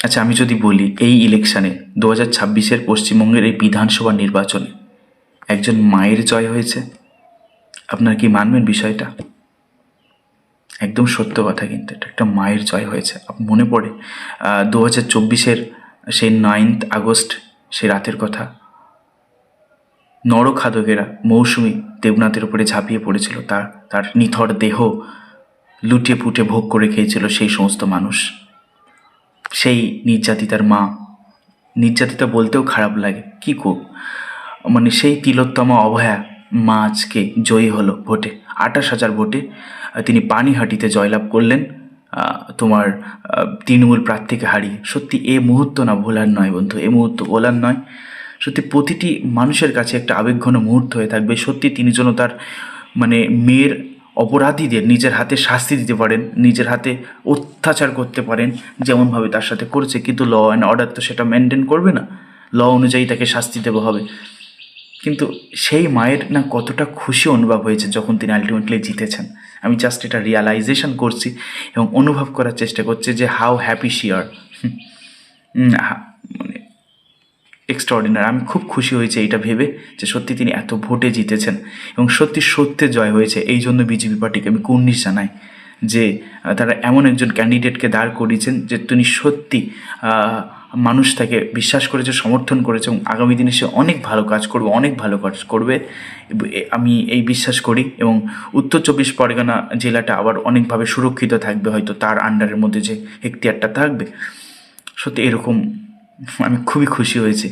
আচ্ছা, আমি যদি বলি এই ইলেকশানে 2026-এর পশ্চিমবঙ্গের এই বিধানসভা নির্বাচনে একজন মায়ের জয় হয়েছে, আপনার কি মানবেন বিষয়টা? একদম সত্য কথা, কিন্তু এটা একটা মায়ের জয় হয়েছে। মনে পড়ে 2024-এর সেই 9th আগস্ট, সেই রাতের কথা। নরখাদকেরা মৌসুমি দেবনাথের উপরে ঝাঁপিয়ে পড়েছিল, তার নিথর দেহ লুটে পুটে ভোগ করে খেয়েছিল সেই সমস্ত মানুষ। সেই নির্যাতিতার মা, নির্যাতিতা বলতেও খারাপ লাগে, কি মানে সেই তিলোত্তমা অভয়া মা আজকে জয়ী হলো ভোটে, 28,000 ভোটে তিনি পানিহাটিতে জয়লাভ করলেন তোমার তৃণমূল প্রার্থীকে হারিয়ে। সত্যি এ মুহূর্ত না ভোলার নয় বন্ধু, এ মুহূর্ত ভোলার নয়। সত্যি প্রতিটি মানুষের কাছে একটা আবেগঘন মুহূর্ত হয়ে থাকবে। সত্যি তিনি যেন তার মানে মেয়ের অপরাধীদের নিজের হাতে শাস্তি দিতে পারেন, নিজের হাতে অত্যাচার করতে পারেন যেমনভাবে তার সাথে করেছে। কিন্তু ল অ্যান্ড অর্ডার তো সেটা মেনটেন করবে না, ল অনুযায়ী তাকে শাস্তি দেওয়া হবে। কিন্তু সেই মায়ের না কতটা খুশি অনুভব হয়েছে যখন তিনি আলটিমেটলি জিতেছেন। আমি জাস্ট এটা রিয়ালাইজেশন করছি এবং অনুভব করার চেষ্টা করছি যে হাউ হ্যাপি শি আর। মানে এক্সট্রাঅর্ডিনারি। আমি খুব খুশি হয়েছে এইটা ভেবে যে সত্যি তিনি এত ভোটে জিতেছেন এবং সত্যি সত্যে জয় হয়েছে। এই জন্য বিজেপি পার্টিকে আমি কুর্নিশ জানাই যে তারা এমন একজন ক্যান্ডিডেটকে দাঁড় করিয়েছেন যে তিনি সত্যি মানুষ তাকে বিশ্বাস করেছে, সমর্থন করেছে এবং আগামী দিনে সে অনেক ভালো কাজ করবে, অনেক ভালো কাজ করবে। আমি এই বিশ্বাস করি এবং উত্তর 24 পরগনা জেলাটা আবার অনেকভাবে সুরক্ষিত থাকবে, হয়তো তার আন্ডারের মধ্যে যে এখতিয়ারটা থাকবে। সত্যি এরকম আমি খুবই খুশি হয়েছি।